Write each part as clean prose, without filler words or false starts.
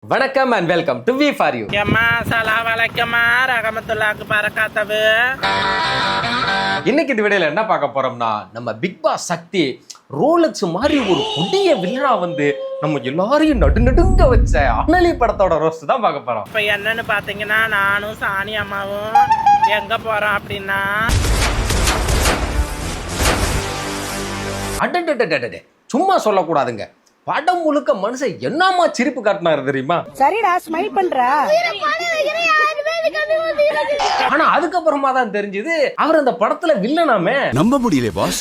வணக்கம் and welcome to V for you. இன்னைக்கு இந்த வீடியோல என்ன பார்க்க போறோம்னா, நம்ம பிக் பாஸ் சக்தி ரோலக்ஸ் மாதிரி ஒரு புதிய வில்லனா வந்து நம்ம எல்லாரையும் நடுநடுங்க வச்ச அனலி படத்தோட ரோஸ்ட் தான் பார்க்க போறோம். இப்ப என்னன்னு பாத்தீங்கன்னா, நானும் சாணி அம்மாவும் எங்க போறோம் அப்படின்னா, அடடடடடடே சும்மா சொல்லக்கூடாதுங்க. படம் முழுக்க மனுஷன் என்னமா சிரிப்பு காட்டினாரு தெரியுமா? சரிடா, ஸ்மைல் பண்றா. ஆனா அதுக்கப்புறமா தான் தெரிஞ்சது அவர் அந்த படத்துல வில்லனாமே. நம்ப முடியல பாஸ்.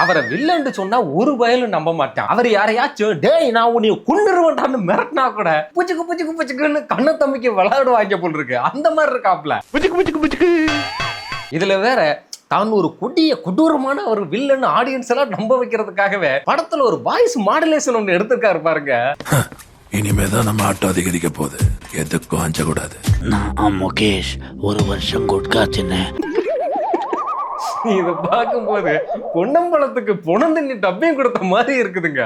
அவரை வில்லன்னு சொன்னா ஒரு பயலும் நம்ப மாட்டான். அவர் யாரையாச்சும் டேய் நான் உன்னை கொன்னுருவேன்டான்னு மிரட்டினா கூட புச்சுக்கு புச்சுக்கு புச்சுக்குன்னு கண்ண தம்பிக்கு விளையாடுவாங்க போல் இருக்கு. அந்த மாதிரி இருக்காப்ல. புச்சுக்கு புச்சுக்கு புச்சுக்கு. இதுல வேற தான் ஒரு கொடூரமான ஒரு வில்லன் ஆடியன்ஸ் எல்லாம் நம்ப வைக்கிறதுக்காகவே படத்துல ஒரு வாய்ஸ் மாடுலேஷன் ஒன்று எடுத்திருக்காரு பாருங்க. இனிமேதான் நம்ம ஆட்டம் அதிகரிக்க போகுது, எதுக்கும் அஞ்ச கூடாது. நான் முகேஷ், ஒரு வருஷம் குட்கா சின்ன. இத பார்க்கும்போது பொன்னம்பலத்துக்கு பொணந்தின்னி டப்பையும் கொடுத்த மாதிரி இருக்குதுங்க.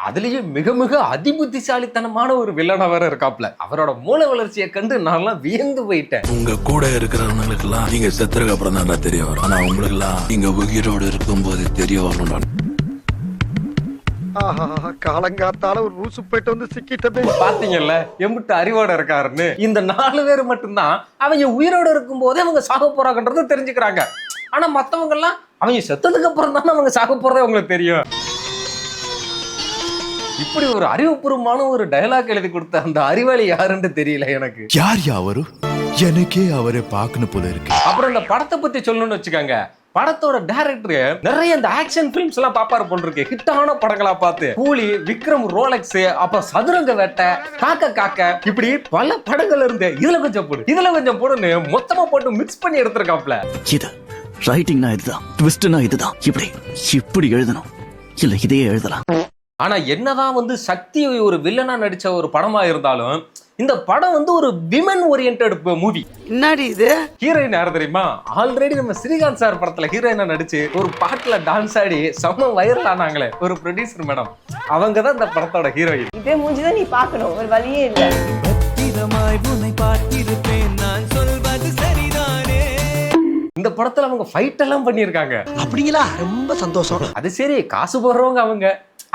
அதுலயும் மிக மிக அதிபுத்திசாலித்தனமான ஒரு வில்லனா வேற இருக்காப்ல. அவரோட மூளை வளர்ச்சியை கண்டு நான் வியந்து போயிட்டேன். உங்க கூட இருக்கிறவங்களுக்கு எல்லாம் நீங்க செத்துறதுக்கு அப்புறம் தான் தெரிய வரும். ஆனா உங்களுக்கு எல்லாம் நீங்க உயிரோடு இருக்கும் போது தெரிய வரணும். காலங்காத்தால ஒரு ரூசு போயிட்டு வந்து சிக்கிட்டே பாத்தீங்கல்ல எம்பிட்டு அறிவோட இருக்காருன்னு. இந்த 4 பேர் மட்டும்தான் அவங்க உயிரோட இருக்கும் போதே அவங்க சாக போறாங்கன்றத தெரிஞ்சுக்கிறாங்க. ஆனா மத்தவங்க எல்லாம் அவங்க செத்ததுக்கு அப்புறம் தானே அவங்க சாக போறதே அவங்களுக்கு தெரியும். இப்படி ஒரு அறிவுபூர்வமான ஒரு டயலாக் எழுதி கொடுத்த அந்த அறிவாளி யாருன்னு தெரியல எனக்கு. யார் அவரு? எனக்கே அவரை பார்க்கணும் போல இருக்கு. அப்புறம் இந்த படத்தை பத்தி சொல்லணும்னு வச்சுக்காங்க. படத்தோட டைரக்டர் நிறைய இந்த ஆக்ஷன் பிலிம்ஸ் எல்லாம் பாப்பாரு போல் இருக்கு. ஹிட்டான படங்களா பார்த்து கூலி, விக்ரம், ரோலக்ஸ், அப்புறம் சதுரங்க வேட்டை, காக்க காக்க, இப்படி பல படங்கள் இருந்து இதுல கொஞ்சம் போடு இதுல கொஞ்சம் போடுன்னு மொத்தமா போட்டு மிக்ஸ் பண்ணி எடுத்திருக்காப்ல. இது ரைட்டிங்னா இதுதான், ட்விஸ்ட்னா இதுதான், இப்படி எழுதணும், இல்ல இதையே எழுதலாம். ஆனா என்னதான் வந்து சக்தி ஒரு வில்லனா நடிச்ச ஒரு படமா இருந்தாலும் இந்த படம் வந்து ஒரு விமன் ஓரியன்டட் மூவி. என்னடி இது? ஹீரோயின் யாரு தெரியுமா? ஆல்ரெடி நம்ம ஸ்ரீகாந்த் சார் படத்துல ஹீரோயினா நடிச்சு ஒரு பாட்டுல டான்ஸ் ஆடி செம்ம வைரல் ஆனாங்களே ஒரு ப்ரொடியூசர் மேடம், அவங்க தான் இந்த படத்தோட ஹீரோயின். இதே மூஞ்சிதான் நீ பார்க்கணும், ஒரு வழியே இல்ல. இந்த படத்துல அவங்க ஃபைட் எல்லாம் பண்ணிருக்காங்க. அப்படிங்களா? ரொம்ப சந்தோஷம். அது சரி, காசு போடுறவங்க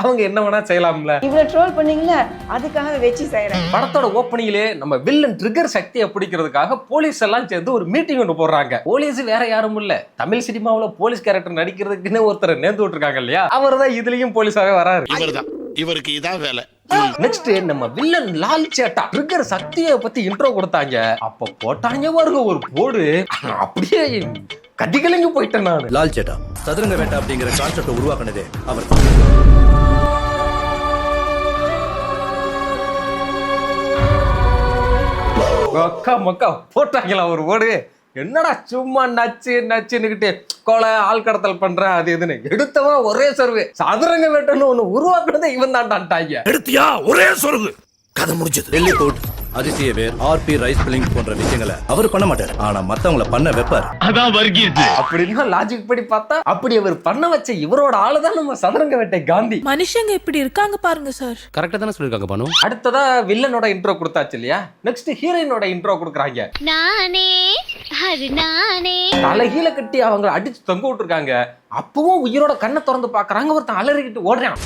அவங்க என்ன வேணா செய்யலாம்ல. இவ்வளவு ட்ரோல் பண்ணீங்கல்ல, அதுக்காக வெச்சு செய்யறேன். படத்தோட ஓப்பனிங்லே நம்ம வில்லன் ட்ரிகர் சக்தியை பிடிக்கிறதுக்காக போலீஸ் எல்லாம் சேர்ந்து ஒரு மீட்டிங் ஒன்று போடுறாங்க. போலீஸ் வேற யாரும் இல்ல, தமிழ் சினிமாவில் போலீஸ் கேரக்டர் நடிக்கிறதுக்குன்னு ஒருத்தர் நேர்ந்து விட்டுருக்காங்க இல்லையா, அவர் தான் இதுலயும் போலீஸாவே வராரு. இவருக்கு இதான் வேலை. நெக்ஸ்ட் நம்ம வில்லன் லால் சேட்டா ட்ரிகர் சக்தியை பத்தி இன்ட்ரோ கொடுத்தாங்க. அப்ப போட்டாங்க பாருங்க ஒரு போடு, அப்படியே கதிகலங்கி போயிட்டேன் நான். லால் சேட்டா சதுரங்க வேட்டை அப்படிங்கிற கான்செப்டை உருவாக்குனதே அவர். அக்கா மக்கா போட்டாங்களா ஒரு ஓடு. என்னடா சும்மா நச்சு நச்சுன்னுகிட்டு கொலை, ஆள் கடத்தல் பண்ற அது எதுன்னு எடுத்தவன் ஒரே சர்வு சதுரங்க வேட்டன்னு ஒண்ணு உருவாக்குனதே இவன் தான்டான்ட்டாங்க. எடுத்தியா ஒரே சொருகு, கதை முடிஞ்சது. டெல்லி கோட், அதிசய வேர், ஆர்பி ரைஸ் பில்லிங் போன்ற விஷயங்களை அவர் பண்ண மாட்டார், ஆனா மத்தவங்கள பண்ண வைப்பார். அதான் வர்கீஸ். அப்படின்னா லாஜிக் படி பார்த்தா அப்படி அவர் பண்ண வச்ச இவரோட ஆளுதான் நம்ம சதுரங்க வேட்டை காந்தி. மனுஷங்க இப்படி இருக்காங்க பாருங்க சார். கரெக்டா தானே சொல்லிருக்காங்க பானு. அடுத்ததா வில்லனோட இன்ட்ரோ கொடுத்தாச்சு இல்லையா, நெக்ஸ்ட் ஹீரோயினோட இன்ட்ரோ கொடுக்குறாங்க. தலைகீழ கட்டி அவங்க அடிச்சு தொங்க விட்டுருக்காங்க. அப்பவும் உயிரோட கண்ணை திறந்து பாக்குறாங்க. ஒருத்தன் அலறிக்கிட்டு ஓடுறான்.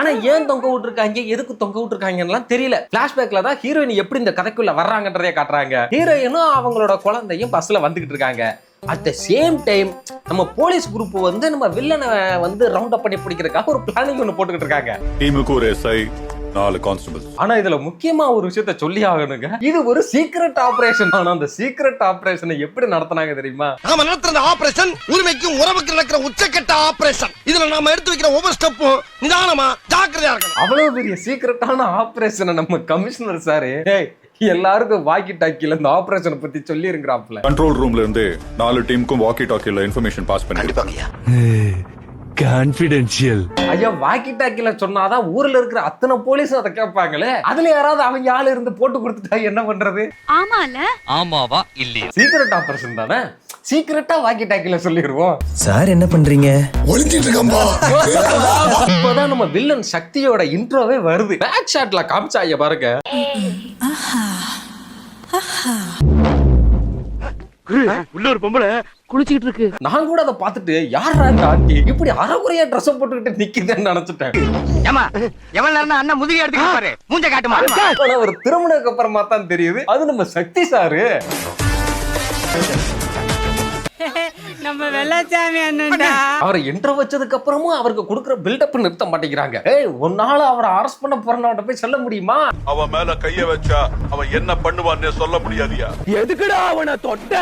ஆனா ஏன் தொங்க விட்டுருக்காங்க, எதுக்கு தொங்க விட்டுருக்காங்கன்னு தெரியல. பிளாஷ்பேக்ல தான் ஹீரோயின் எப்படி இந்த கதைக்குள்ள வர்றாங்கன்றதே காட்டுறாங்க. ஹீரோயினும் அவங்களோட குழந்தையும் பஸ்ல வந்துகிட்டு இருக்காங்க. அட் த சேம் டைம் நம்ம போலீஸ் குரூப் வந்து நம்ம வில்லனை வந்து ரவுண்ட் அப் பண்ணி பிடிக்கிறதுக்காக ஒரு பிளானிங் ஒண்ணு போட்டுக்கிட்டு இருக்காங்க. டீமுக்கு ஒரு எஸ்ஐ, 4 கான்ஸ்டபிள்ஸ். ஆனா இதுல முக்கியமா ஒரு விஷயத்த சொல்லி ஆகணுங்க, இது ஒரு சீக்ரெட் ஆபரேஷன். ஆனா அந்த சீக்ரெட் ஆபரேஷனை எப்படி நடத்தினாங்க தெரியுமா? நாம நடத்துற ஆபரேஷன் உரிமைக்கும் உறவுக்கு நடக்கிற உச்சக்கட்ட ஆபரேஷன். இதுல நாம எடுத்து வைக்கிற ஒவ்வொரு ஸ்டெப்பும் நிதானமா ஜாக்கிரதையா இருக்கணும். அவ்வளவு பெரிய சீக்ரெட்டான ஆபரேஷனை நம்ம கமிஷனர் சாரு எல்லாருக்கும் வாக்கி டாக்கில இந்த ஆபரேஷனை பத்தி சொல்லி இருக்கிறாப்ல. கண்ட்ரோல் ரூம்ல இருந்து 4 டீமுக்கும் வாக்கி டாக்கில இன்ஃபர்மேஷன் பாஸ் பண்ணிருக்காங்க. கான்பிடென்ஷியல். ஐயா வாக்கி டாக்கில சொன்னாதான் ஊர்ல இருக்கிற அத்தனை போலீஸும் அதை கேட்பாங்களே. அதுல யாராவது அவங்க ஆளு இருந்து போட்டு கொடுத்துட்டா என்ன பண்றது? ஆமாவா இல்லையா? சீக்ரெட் ஆபரேஷன் தானே, சீக்ரெட்டா வாக்கி டாக்கில சொல்லிடுவோம். சார் என்ன பண்றீங்க? ஒளிஞ்சிட்டு இருக்கம்பா. இப்பதான் நம்ம வில்லன் சக்தியோட இன்ட்ரோவே வருது. பேக் ஷாட்ல காமிச்சாங்க பாருங்க. உள்ள ஒரு பொம்பளை குளிச்சிட்டு இருக்கு. நான் கூட அதை பார்த்துட்டு யாரா இந்த ஆண்டி இப்படி அரைகுறையா ட்ரெஸ் போட்டுக்கிட்டு நிக்குதுன்னு நினைச்சிட்டேன். ஏமா எவ்வளவு நேரம் அண்ணன் முதுகி எடுத்து பாரு, மூஞ்ச காட்டுமா. ஆனா ஒரு திருமணத்துக்கு அப்புறமா தான் தெரியுது அது நம்ம சக்தி சாரு. நம்ம வெள்ளச்சாமி அண்ணன்டா. அவரை என்ட்ரோ வச்சதுக்கு அப்புறமும் அவருக்கு கொடுக்குற பில்டப் நிறுத்த மாட்டேங்கிறாங்க. ஏய் ஒன்னால அவரை அரெஸ்ட் பண்ண போறவன்ட்ட போய் சொல்ல முடியுமா? அவன் மேல கைய வச்சா அவன் என்ன பண்ணுவான்னு சொல்ல முடியாதியா? எதுக்குடா அவனை தொட்ட?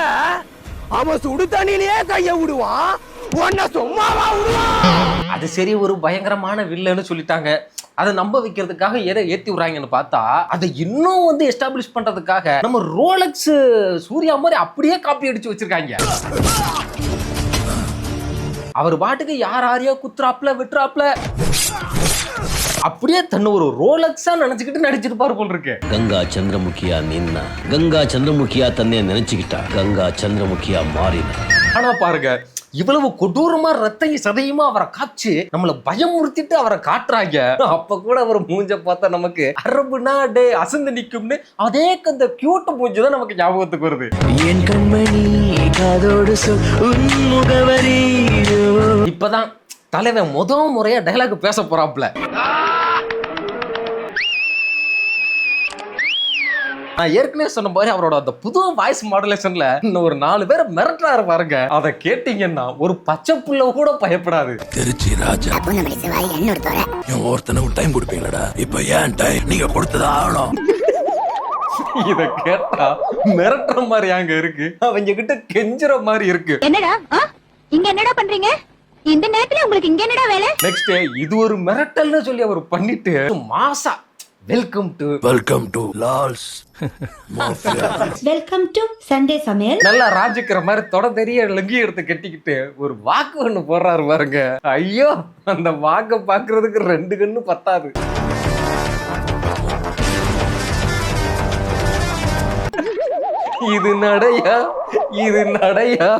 அவன் சுடு தண்ணியிலேயே கைய விடுவான், உன்னை சும்மாவா விடுவான்? அது சரி, ஒரு பயங்கரமான வில்லன்னு சொல்லிட்டாங்க. அதை நம்ப வைக்கிறதுக்காக எதை ஏத்தி விடுறாங்கன்னு பார்த்தா அதை இன்னும் வந்து எஸ்டாப்ளிஷ் பண்றதுக்காக நம்ம ரோலக்ஸ் சூர்யா மாதிரி அப்படியே காப்பி அடிச்சு வச்சிருக்காங்க. அவர் பாட்டுக்கு யாரையோ குத்துறாப்ல வெட்டுறாப்ல அப்படியே தன்னை ஒரு ரோலக்ஸா நினைச்சுக்கிட்டு நடிச்சிருப்பாரு போல் இருக்கு. கங்கா சந்திரமுகியா நின்னா, கங்கா சந்திரமுகியா தன்னை நினைச்சுக்கிட்டா, கங்கா சந்திரமுகியா மாறினா. ஆனா பாருங்க, இவ்வளவு கொடூரமா ரத்தையும் சதையுமா அவரை காய்ச்சி நம்மள பயமுறுத்திட்டு அவரை காட்டுறாங்க. அப்ப கூட அவர் மூஞ்ச பார்த்தா நமக்கு அரபு நாடு அசந்து நிக்கும்னு அதே அந்த கியூட் மூஞ்சி தான் நமக்கு ஞாபகத்துக்கு வருது. என் கண்மணி காதோடு சொல் உன் முகவரி. இப்பதான் தலைவன் முதல் முறையா டைலாக் பேச போறாப்ல. நான் ஏற்கனவே சொன்ன மாதிரி அவரோட அந்த புது வாய்ஸ் மாடுலேஷன்ல இன்னும் ஒரு 4 பேரை மிரட்டுறாரு பாருங்க. அதை கேட்டீங்கன்னா ஒரு பச்சை புள்ள கூட பயப்படாது. திருச்சி ராஜா ஒருத்தனுக்கு டைம் கொடுப்பீங்களா? இப்ப ஏன் டைம் நீங்க கொடுத்ததான் ஆகணும். இத கேட்டா மிரட்டுற மாதிரி அங்க இருக்கு, அவங்க கிட்ட கெஞ்சுற மாதிரி இருக்கு. என்னடா இங்க என்னடா பண்றீங்க? இந்த நேரத்துல உங்களுக்கு இங்க என்னடா வேலை? நெக்ஸ்ட் இது ஒரு மிரட்டல்னு சொல்லி அவர் பண்ணிட்டு மாசா welcome to Lal's mafia, welcome to Sunday சமையல். நல்லா ராஜிக்கிற மாதிரி தொட தெரிய லுங்கி எடுத்து கட்டிக்கிட்டு ஒரு வாக்கு ஒண்ணு போடுறாரு பாருங்க. ஐயோ அந்த வாக்க பாக்குறதுக்கு 2 கண்ணு பத்தாது. இது நடையா, இது நடையா?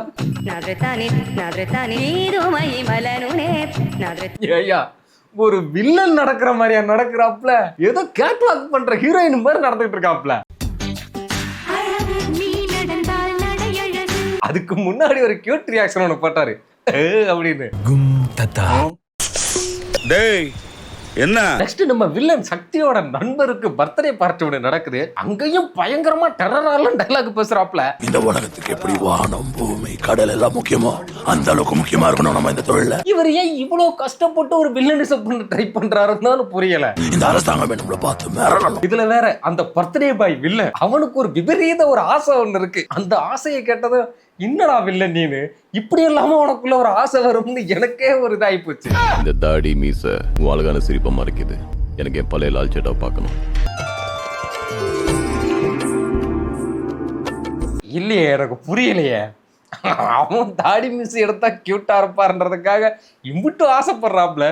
ஐயா ஒரு வில்லன் நடக்கிற மாதிரியா நடக்கிறாப்ல, ஏதோ கேட் வாக் பண்ற ஹீரோயின் மாதிரி நடந்துட்டு இருக்காப்ல. அதுக்கு முன்னாடி ஒரு கியூட் ரியாக்ஷன் ஒன்று போட்டாரு அப்படின்னு. டேய் என்ன? நெக்ஸ்ட் நம்ம வில்லன் சக்தியோட நண்பருக்கு பர்த்டே பார்ட்டி ஒன்று நடக்குது. அங்கேயும் பயங்கரமா டெரரால டைலாக் பேசுறாப்ல. இந்த உலகத்துக்கு எப்படி வானம் பூமி கடல் எல்லாம் முக்கியமோ அந்த அளவுக்கு முக்கியமா இருக்கணும் நம்ம இந்த தொழில. இவர் ஏன் இவ்வளவு கஷ்டப்பட்டு ஒரு வில்லனிசம் பண்ண ட்ரை பண்றாருன்னு புரியல. இந்த அரசாங்கம் நம்மள பார்த்து மிரளணும். இதுல வேற அந்த பர்த்டே பாய் வில்லன் அவனுக்கு ஒரு விபரீத ஒரு ஆசை ஒண்ணு இருக்கு. அந்த ஆசையை கேட்டதும் என்னடா வில்லன் நீனு இப்படி இல்லாம உனக்குள்ள ஒரு ஆசை வரும்னு எனக்கே ஒரு இதாகி போச்சு. இந்த தாடி மீச வாழ்கான சிரிப்பா மறைக்குது. எனக்கு என் பழைய லால் சேட்டா பார்க்கணும். இல்லையே எனக்கு புரியலையே. அவன் தாடி மீச எடுத்தா கியூட்டா இருப்பாருன்றதுக்காக இம்புட்டு ஆசைப்படுறாப்ல.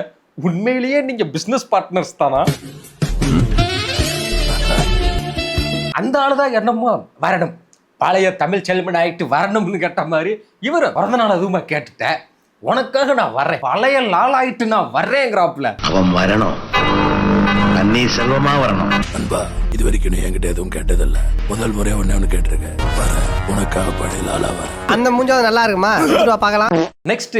உண்மையிலேயே நீங்க பிசினஸ் பார்ட்னர்ஸ் தானா? அந்த ஆளுதான் என்னமோ வரணும், பழைய தமிழ் செல்வன் ஆயிட்டு வரணும்னு கேட்ட மாதிரி இவரு பிறந்த நாள் அதுவுமா கேட்டுட்டேன், உனக்காக நான் வர்றேன், பழைய லால் ஆயிட்டு நான் வர்றேங்கிறாப்ல. அவன் வரணும், அன்னி செல்வமா வரணும். அன்பா இது வரைக்கும் நீ என்கிட்ட எதுவும் கேட்டதில்ல. முதல் முறையா ஒன்னு கேட்டிருக்கேன். வர உனக்காக பழைய லாலா வர. அந்த மூஞ்சாவது நல்லா இருக்குமா? பார்க்கலாம். நெக்ஸ்ட்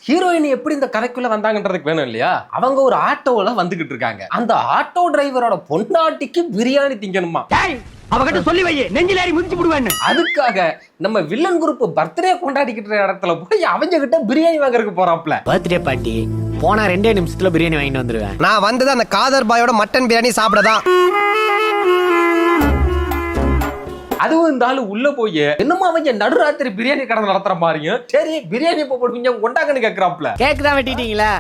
ஹீரோயின் எப்படி இந்த கதைக்குள்ள வந்தாங்கன்றதுக்கு வேணும் இல்லையா? அவங்க ஒரு ஆட்டோல வந்துகிட்டு இருக்காங்க. அந்த ஆட்டோ டிரைவரோட பொண்டாட்டிக்கு பிரியாணி திங்கணுமா. அவகிட்ட சொல்லி வை, நெஞ்சில ஏறி மிதிச்சு விடுவேன்னு. அதுக்காக நம்ம வில்லன் குரூப் பர்த்டே கொண்டாடிக்கிட்ட இடத்துல போய் அவங்க கிட்ட பிரியாணி வாங்குறதுக்கு போறாப்ல. பர்த்டே பார்ட்டி போனா 2 நிமிஷத்துல பிரியாணி வாங்கிட்டு வந்துருவேன். நான் வந்தது அந்த காதர் பாயோட மட்டன் பிரியாணி சாப்பிடதான். அதுவும் இந்த ஆளு உள்ள போய் என்னமோ அவங்க நடுராத்திரி பிரியாணி கடை நடத்துற மாதிரியும் சரி பிரியாணி எப்ப போடுவீங்க கொண்டாங்கன்னு கேக்குறாப்ல. கேக் தான் வெட்டிட்டீங்களா?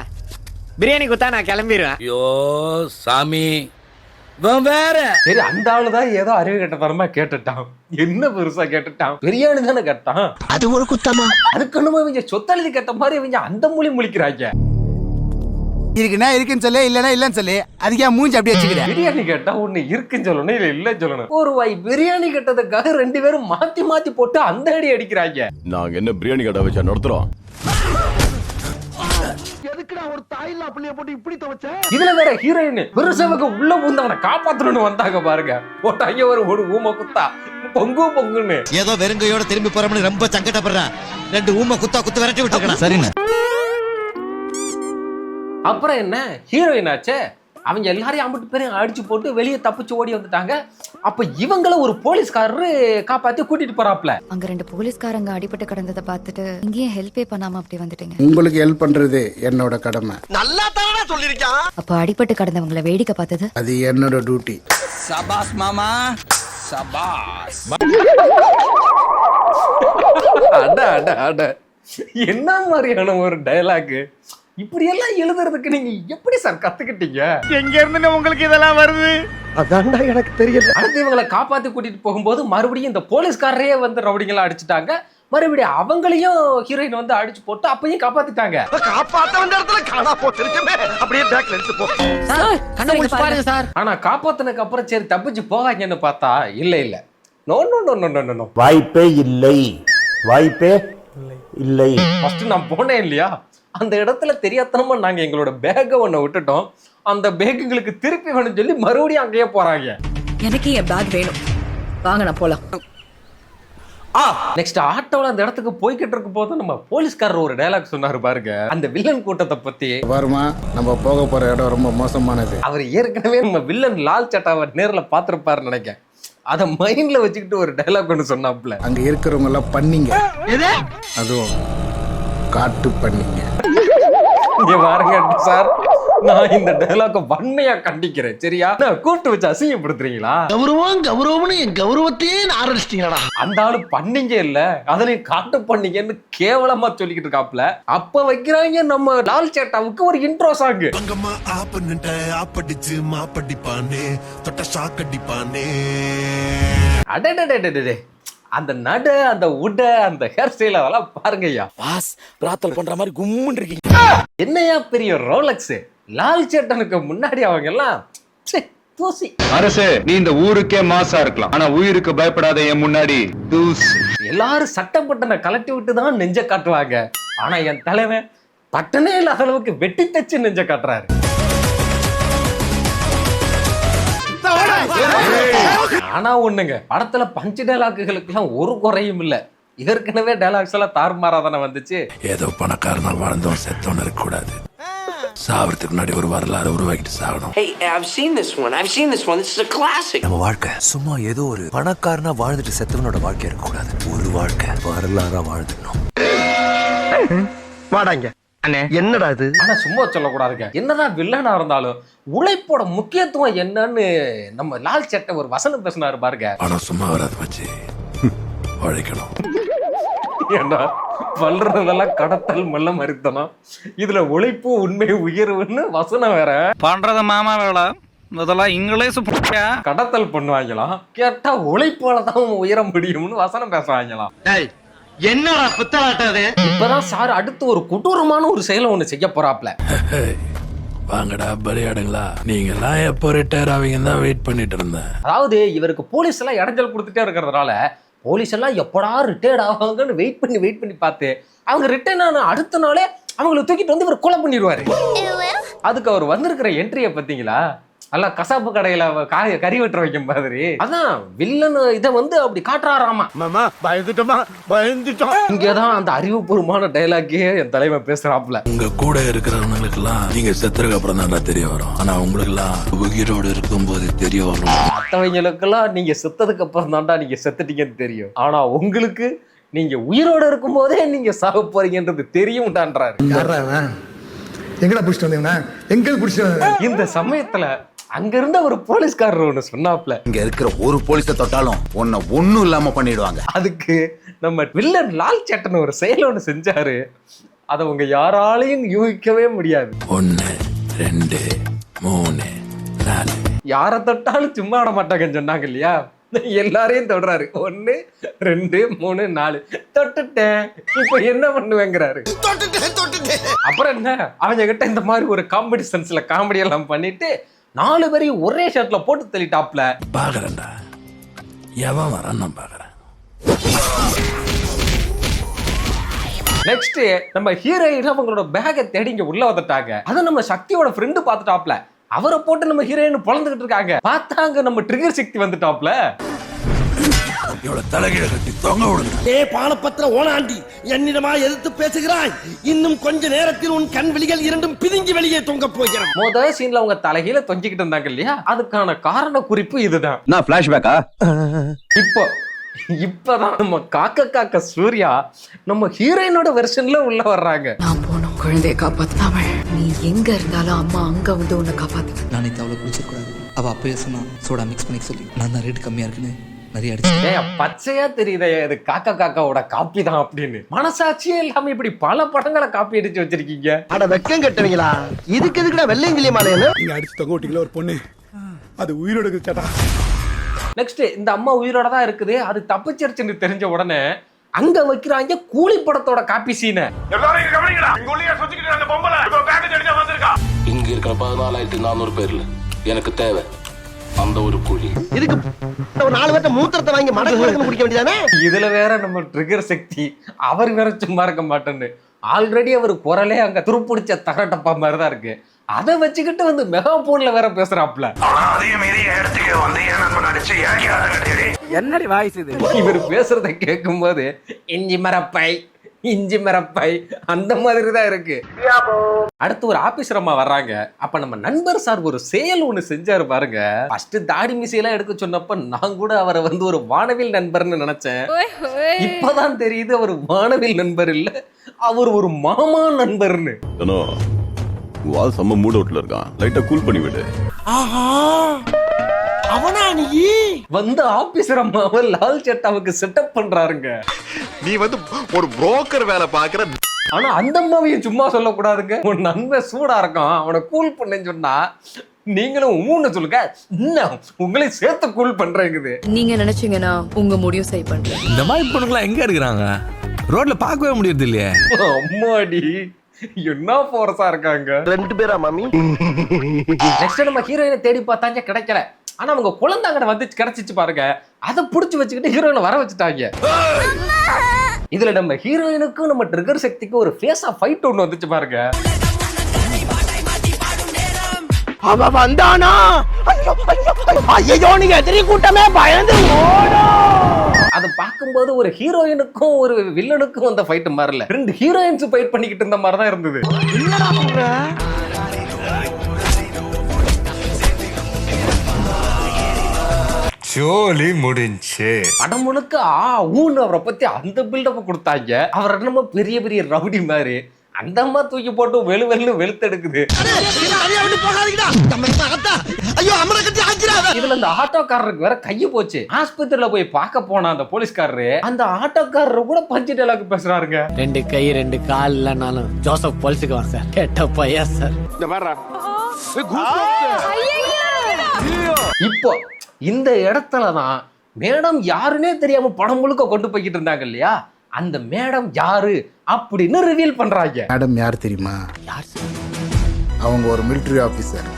பிரியாணி குத்தா நான் கிளம்பிடுவேன். ஐயோ சாமி வேற. சரி அந்த ஆளுதான் ஏதோ அறிவு கட்டத்தனமா கேட்டுட்டான். என்ன பெருசா கேட்டுட்டான்? பிரியாணி தானே கேட்டான். அது ஒரு குத்தமா? அதுக்கு என்னமோ இவங்க சொத்தழுதி கேட்ட மாதிரி இவங்க அந்த மொழி முழிக்கிறாங்க. இருக்குன்னா இருக்குன்னு சொல்லு, இல்லன்னா இல்லன்னு சொல்லு. அதுக்கே மூஞ்சி அப்படியே வச்சுக்கிறேன். பிரியாணி கேட்டா ஒண்ணு இருக்குன்னு சொல்லணும், இல்ல இல்லன்னு சொல்லணும். ஒரு வாய் பிரியாணி கேட்டதுக்காக 2 பேரும் மாத்தி மாத்தி போட்டு அந்த அடி அடிக்கிறாங்க. நாங்க என்ன பிரியாணி கடை வச்சா நடத்துறோம்? இதுல வேற ஹீரோயின் பெருசவங்க உள்ள பூந்தவனை காப்பாத்தணும்னு வந்தாங்க பாருங்க. போட்டாங்க ஒரு ஊமை குத்தா பொங்குன்னு. ஏதோ வெறுங்கையோட திரும்பி போறோம்னு ரொம்ப சங்கடப்படுறேன். 2 ஊமை குத்து விரட்டி விட்டுருக்கேன். சரிங்க. அப்புறம் என்ன, ஹீரோயின் ஆச்சே, அவங்க எல்லாரையும் அம்பிட்டு பேரையும் அடிச்சு போட்டு வெளியே தப்பிச்சு ஓடி வந்துட்டாங்க. அப்ப இவங்கள ஒரு போலீஸ்காரரு காப்பாத்தி கூட்டிட்டு போறாப்ல. அங்க 2 போலீஸ்காரங்க அடிபட்டு கிடந்ததை பார்த்துட்டு இங்கேயும் ஹெல்ப்பே பண்ணாம அப்படி வந்துட்டீங்க. உங்களுக்கு ஹெல்ப் பண்றது என்னோட கடமை. நல்லா தானே சொல்லிருக்கான். அப்ப அடிபட்டு கிடந்தவங்கள வேடிக்கை பார்த்தது அது என்னோட டியூட்டி. சபாஸ் மாமா சபாஸ். அட என்ன மாதிரியான ஒரு டயலாக்! இப்படி எல்லாம் எழுதுறதுக்கு நீங்க எப்படி சார் கத்துக்கிட்டீங்க? எங்க இருந்து உங்களுக்கு இதெல்லாம் வருது? அதான்டா எனக்கு தெரியல. அடுத்து இவங்களை காப்பாத்தி கூட்டிட்டு போகும்போது மறுபடியும் இந்த போலீஸ்காரரையே வந்து ரவுடிங்களா அடிச்சுட்டாங்க. மறுபடியும் அவங்களையும் ஹீரோயின் வந்து அடிச்சு போட்டு அப்பயும் காப்பாத்திட்டாங்க. காப்பாத்த வந்த இடத்துல காணா போட்டுருக்கமே. அப்படியே பேக்ல எடுத்து போ. பாருங்க சார். ஆனா காப்பாத்தினதுக்கு அப்புறம் சரி தப்பிச்சு போவாங்கன்னு பார்த்தா இல்ல. நோ. வாய்ப்பே இல்லை. ஃபர்ஸ்ட் நான் போனேன் இல்லையா, அந்த இடத்துல தெரியாதனமா நாங்க எங்களோட பேக்கை ஒண்ணு விட்டுட்டோம். அந்த பேக்குங்களுக்கு திருப்பி வேணும்னு சொல்லி மறுபடியும் அங்கேயே போறாங்க. எனக்கு என் பேக் வேணும், வாங்க நான் போலாம். நெக்ஸ்ட் ஆட்டோல அந்த இடத்துக்கு போய்கிட்டு இருக்கும் போது நம்ம போலீஸ்காரர் ஒரு டயலாக் சொன்னாரு பாருங்க, அந்த வில்லன் கூட்டத்தை பத்தி. பாருமா, நம்ம போக போற இடம் ரொம்ப மோசமானது. அவர் ஏற்கனவே நம்ம வில்லன் லால் சட்டாவை நேர்ல பாத்திருப்பாருன்னு நினைக்கிறேன். அத மைண்ட்ல வச்சுக்கிட்டு ஒரு டயலாக் ஒன்று சொன்னாப்ல. அங்க இருக்கிறவங்க எல்லாம் பண்ணீங்க, அதுவும் காட்டு பண்ணீங்க. இங்க பாருங்க சார், நான் இந்த டயலாக வன்மையா கண்டிக்கிறேன். சரியா, கூப்பிட்டு வச்சு அசிங்கப்படுத்துறீங்களா? கௌரவம்னு என் கௌரவத்தையே ஆரம்பிச்சிட்டீங்களா? அந்த ஆளு பண்ணீங்க இல்ல, அதனையும் காட்டு பண்ணீங்கன்னு கேவலமா சொல்லிக்கிட்டு இருக்காப்ல. அப்ப வைக்கிறாங்க நம்ம லால் சேட்டாவுக்கு ஒரு இன்ட்ரோ சாங். அடடடடடே, அந்த நடு, அந்த உட, அந்த ஹேர் ஸ்டைல் அதெல்லாம் பாருங்க ஐயா. பாஸ் பிரார்த்தனை பண்ற மாதிரி கும்முன்னு இருக்கீங்க. என்னையா பெரிய ரோலக்ஸ்! லால் சேட்டனுக்கு முன்னாடி அவங்க எல்லாம் தூசி. அரசே, நீ இந்த ஊருக்கே மாசா இருக்கலாம், ஆனா உயிருக்கு பயப்படாத என் முன்னாடி தூசி. எல்லாரும் சட்டப்பட்டனை கலட்டி விட்டு தான் நெஞ்ச காட்டுவாங்க. ஆனா என் தலைவன் பட்டனே இல்லாத அளவுக்கு வெட்டி தச்சு நெஞ்ச காட்டுறாரு. ஆனா ஒண்ணுங்க, படத்துல பஞ்சு டைலாக்குகளுக்கு எல்லாம் ஒரு குறையும் இல்ல. ஏற்கனவே டைலாக்ஸ் எல்லாம் தாறுமாறா தானே வந்துச்சு. ஏதோ பணக்காரனா வாழ்ந்தோம் செத்தோன்னு இருக்க கூடாது. சாவறதுக்கு முன்னாடி ஒரு வரலாறு உருவாக்கிட்டு சாகணும். நம்ம வாழ்க்கை சும்மா ஏதோ ஒரு பணக்காரனா வாழ்ந்துட்டு செத்தவனோட வாழ்க்கை இருக்க கூடாது. ஒரு வாழ்க்கை வரலாறா வாழ்ந்துடணும். வாடாங்க அண்ணே, என்னடா இது? ஆனா சும்மா சொல்லக்கூடாதுங்க. என்னதான் வில்லனா இருந்தாலும் உழைப்போட முக்கியத்துவம் என்னன்னு நம்ம லால் சேட்டை ஒரு வசனம் பேசினாரு பாருங்க. பணம் சும்மா வராது வச்சு உழைக்கணும். ஏண்டா வல்றதெல்லாம் கடத்தல் மெல்ல மறுத்தனம், இதுல உழைப்பு உண்மை உயர்வுன்னு வசனம் வேற. பண்றத மாமா வேலை, இதெல்லாம் இங்கிலீஷ் கடத்தல் பண்ணுவாங்களாம், கேட்டா உழைப்பாலதான் உயர முடியும்னு வசனம் பேசுவாங்களாம். என்னடா புத்தலாட்டாது? இப்பதான் சார் அடுத்து ஒரு கொடூரமான ஒரு செயலை ஒண்ணு செய்ய போறாப்ல. வாங்கடா பலியாடுங்களா, நீங்க எல்லாம் எப்போ ரிட்டையர் ஆவீங்கன்னு தான் வெயிட் பண்ணிட்டு இருந்தேன். அதாவது இவருக்கு போலீஸ் எல்லாம் இடைஞ்சல் கொடுத்துட்டே இருக்கிறதுனால போலீஸ் எல்லாம் எப்படா ரிட்டையர்ட் ஆவாங்கன்னு வெயிட் பண்ணி பார்த்து அவங்க ரிட்டையர் ஆன அடுத்த நாளே அவங்களை தூக்கிட்டு வந்து இவர் கொலை பண்ணிடுவாரு. அதுக்கு அவர் வந்திருக்கிற என்ட்ரியை பார்த்தீங்களா? அல்ல கசாப்பு கடையில கறி வெட்டுற வைக்கும் மாதிரி. அதான் வில்லன் இதை வந்து அப்படி காட்டுறாராமா. இங்கதான் அந்த அறிவுபூர்வமான டைலாக்கே என் தலைவன் பேசுறாப்ல. உங்க கூட இருக்கிறவங்களுக்கு எல்லாம் நீங்க செத்துறதுக்கு அப்புறம் தான் தெரிய வரும், ஆனா உங்களுக்கு எல்லாம் உயிரோடு இருக்கும் போது தெரிய வரும். மற்றவங்களுக்கு எல்லாம் நீங்க செத்ததுக்கு அப்புறம் தான்டா நீங்க செத்துட்டீங்கன்னு தெரியும், ஆனா உங்களுக்கு நீங்க உயிரோட இருக்கும் போதே நீங்க சாக போறீங்கன்றது தெரியும்டான்றாரு. எங்கடா புடிச்சிட்டு வந்தீங்கன்னா எங்க புடிச்சிட்டு? இந்த சமயத்துல அங்க இருந்த ஒரு போலீஸ்காரர் ஒண்ணு சொன்னாப்ல, இங்க இருக்கிற ஒரு போலீஸை தொட்டாலும் உன்னை ஒண்ணும் இல்லாம பண்ணிடுவாங்க. அதுக்கு நம்ம வில்லன் லால் சேட்டன் ஒரு செயல் ஒண்ணு செஞ்சாரு, அதை உங்க யாராலையும் யூகிக்கவே முடியாது. 1 2 3 4 யாரை தொட்டாலும் சும்மா விட மாட்டாங்கன்னு சொன்னாங்க இல்லையா? எல்லாரையும் தொடுறாரு. 1 2 3 4 தொட்டுட்டேன், இப்ப என்ன பண்ணுவேங்கிறாரு. அப்புறம் என்ன, அவங்க கிட்ட இந்த மாதிரி ஒரு காம்படிஷன்ஸ்ல காமெடி எல்லாம் பண்ணிட்டு 4 பேரையும் ஒரே ஷர்ட்ல போட்டு தள்ளிட்டாப்ல. பாக்குறேன்டா, எவன் வரான் நான் பாக்குறேன். நெக்ஸ்ட் நம்ம ஹீரோயின் அவங்களோட பேக்கை தேடி இங்க உள்ள வந்துட்டாங்க. அத நம்ம சக்தியோட ஃப்ரெண்டு பாத்துட்டாப்ல. அவரை போட்டு நம்ம ஹீரோயின் பொழந்துகிட்டு இருக்காங்க. பார்த்தாங்க நம்ம ட்ரிகர் சக்தி வந்துட்டாப்ல. இவ்வளவு தலைகீழ கட்டி தொங்க விடுங்க. ஏ பாலப்பத்திர ஓனாண்டி, என்னிடமா எதிர்த்து பேசுகிறாய்? இன்னும் கொஞ்ச நேரத்தில் உன் கண் விழிகள் இரண்டும் பிதுங்கி வெளியே தொங்க போகிறேன். முதல் சீன்ல அவங்க தலைகீழ தொங்கிக்கிட்டு இருந்தாங்க இல்லையா, அதுக்கான காரண குறிப்பு இதுதான். நான் பிளாஷ்பேக்கா? இப்பதான் நம்ம காக்க சூர்யா நம்ம ஹீரோயினோட வெர்ஷன்ல உள்ள வர்றாங்க. நான் போனோம் குழந்தைய காப்பாத்தாமல், நீ எங்க இருந்தாலும் அம்மா அங்க வந்து உன்னை காப்பாத்து. நான் இத்த அவளை குளிச்சிருக்கூடாது. அவ அப்பயே சொன்னா சோடா மிக்ஸ் பண்ணி சொல்லி நான் தான் ரேட் கம்மியா இருக்குன்னு நிறைய அடிச்சு. பச்சையா தெரியுதே இது காக்காவோட காப்பி தான் அப்படின்னு. மனசாட்சியே இல்லாம இப்படி பல படங்களை காப்பி அடிச்சு வச்சிருக்கீங்க. அட வெக்கம் கட்டுவீங்களா? இதுக்கு எதுக்குடா வெள்ளையங்கிலி மாலையன்னு நீங்க அடிச்சு தொங்க விட்டீங்களா ஒரு பொண்ணு, அது உயிரோட இருக்குச்சா. நெக்ஸ்ட் இந்த அம்மா உயிரோட தான் இருக்குது, அது தப்பிச்சிருச்சுன்னு தெரிஞ்ச உடனே அங்க வைக்கிறாங்க கூலி படத்தோட காப்பி சீனை. இங்க இருக்கிற 14,400 பேர்ல எனக்கு தேவை அந்த ஒரு குழி. இதுக்கு ஒரு 4 பேர்ட்ட மூத்திரத்தை வாங்கி மடக்கு குடிக்க வேண்டியதானே? இதுல வேற நம்ம ட்ரிகர் சக்தி அவர் வேற சும்மா இருக்க மாட்டேன்னு. ஆல்ரெடி அவர் குரலே அங்க துருப்பிடிச்ச தரட்டப்பா மாதிரிதான் இருக்கு. அதை வச்சுக்கிட்டு வந்து மெகாபோன்ல வேற பேசுறாப்ல. என்னடி வாய்ஸ் இது? இவர் பேசுறத கேட்கும் போது இஞ்சி மரப்பை அந்த மாதிரி தான் இருக்கு. அடுத்து ஒரு ஆபீசர் அம்மா வர்றாங்க. அப்ப நம்ம நண்பர் சார் ஒரு செயல் ஒண்ணு செஞ்சாரு பாருங்க. ஃபர்ஸ்ட் தாடி மீசையெல்லாம் எடுக்க சொன்னப்ப நான் கூட அவரை வந்து ஒரு வானவில் நண்பர்னு நினைச்சேன். இப்பதான் தெரியுது அவர் வானவில் நண்பர் இல்ல, அவர் ஒரு மாமா நண்பர்னு. வால் செம்ம மூட் அவுட்ல இருக்கான், லைட்டா கூல் பண்ணி விடு. அவனா நீ வந்து ஆபீசர் அம்மாவை லால் சட்டாவுக்கு செட்டப் பண்றாருங்க. நீ வந்து ஒரு புரோக்கர் வேலை பாக்குற. ஆனா அந்த அம்மாவையும் சும்மா சொல்லக்கூடாதுங்க. உன் நண்பன் சூடா இருக்கான், அவனை கூல் பண்ணேன்னு சொன்னா நீங்களும் ஊன்னு சொல்லுங்க, இன்னும் உங்களையும் சேர்த்து கூல் பண்றேங்குது. நீங்க நினைச்சீங்கன்னா உங்க முடிவு சரி பண்றேன். இந்த மாதிரி பொண்ணுங்களா எங்க இருக்கிறாங்க? ரோட்ல பார்க்கவே முடியறது இல்லையே. அம்மாடி என்ன போர்ஸா இருக்காங்க. 2 பேரா மாமி? நெக்ஸ்ட் நம்ம ஹீரோயினை தேடி பார்த்தாங்க, கிடைக்கல. ஆனா அவங்க குழந்தைங்க வந்து கிடைச்சிச்சு பாருங்க. அதை புடிச்சு வச்சுக்கிட்டு ஹீரோயினை வர வச்சுட்டாங்க. இதுல நம்ம ஹீரோயினுக்கும் நம்ம ட்ரிகர் சக்திக்கும் ஒரு ஃபேஸ் ஆஃப் ஃபைட் ஒன்று வந்துச்சு பாருங்க. அவ வந்தானா? ஐயோ நீங்க எதிரி கூட்டமே பயந்து அதை பார்க்கும்போது ஒரு ஹீரோயினுக்கும் ஒரு வில்லனுக்கும் அந்த ஃபைட் மாறல, 2 ஹீரோயின்ஸ் ஃபைட் பண்ணிக்கிட்டு இருந்த மாதிரி தான் இருந்தது. என்னடா சொல்ற? ஜோலி முடிஞ்சு. படம் முழுக்க ஊன்னு அவரை பத்தி அந்த பில்டப் கொடுத்தாங்க. அவர் என்னமோ பெரிய பெரிய ரவுடி மாதிரி. அந்த அம்மா தூக்கி போட்டு வெளுன்னு வெளுத்தெடுக்குது. இதுல இந்த ஆட்டோக்காரருக்கு வேற கைய போச்சு. ஆஸ்பத்திரியில போய் பார்க்க போனா அந்த போலீஸ்காரரு அந்த ஆட்டோக்காரரு கூட பஞ்சு டயலாக் பேசுறாருங்க. 2 கை 2 கால் இல்லனாலும் ஜோசப் பொலிச்சுக்குவான் சார். கெட்ட பையன் சார். இப்போ இந்த இடத்துலதான் மேடம் யாருன்னே தெரியாம படம் முழுக்க கொண்டு போய்கிட்டு இருந்தாங்க இல்லையா, அந்த மேடம் யாரு அப்படின்னு ரிவீல் பண்றாங்க. மேடம் யார் தெரியுமா? அவங்க ஒரு மிலிட்டரி ஆபீசர்.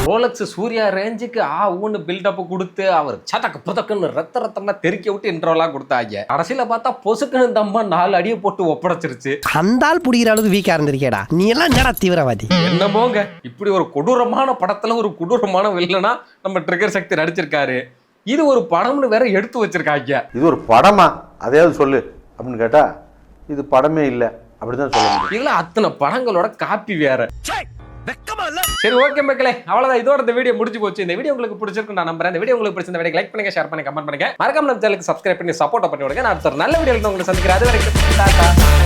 ரோலக்ஸ் சூர்யா ரேஞ்சுக்கு ஊன்னு பில்டப் கொடுத்து அவர் சட்டக்கு புதக்குன்னு ரத்தமா தெறிக்க விட்டு இன்ட்ரோலாம் கொடுத்தாங்க. கடைசியில பார்த்தா பொசுக்குன்னு இந்த அம்மா 4 அடியை போட்டு ஒப்படைச்சிருச்சு. கந்தால் புடிக்கிற அளவுக்கு வீக்கா இருந்திருக்கேடா நீ. எல்லாம் என்னடா தீவிரவாதி? என்னமோங்க, இப்படி ஒரு கொடூரமான படத்துல ஒரு கொடூரமான வில்லனா நம்ம ட்ரிகர் சக்தி நடிச்சிருக்காரு. இது ஒரு படம்னு வேற எடுத்து வச்சிருக்காங்க. இது ஒரு படமா அதையாவது சொல்லு அப்படின்னு கேட்டா இது படமே இல்ல அப்படிதான் சொல்ல முடியும். இதுல அத்தனை படங்களோட காப்பி வேற. சரி ஓகே மக்களே, அவ்வளவுதான். இதோட இந்த வீடியோ முடிஞ்சு போச்சு. இந்த வீடியோ உங்களுக்கு பிடிச்சிருக்கு நான் நம்புறேன். இந்த வீடியோ உங்களுக்கு பிடிச்சிருந்த வீடியோ லைக் பண்ணுங்க, ஷேர் பண்ணுங்க, கமெண்ட் பண்ணுங்க. மறக்காம நம்ம சேனலுக்கு சப்ஸ்கிரைப் பண்ணி சப்போர்ட் பண்ணி விடுங்க. நான் அடுத்த நல்ல வீடியோல உங்களுக்கு சந்திக்கிறேன். அது வரைக்கும்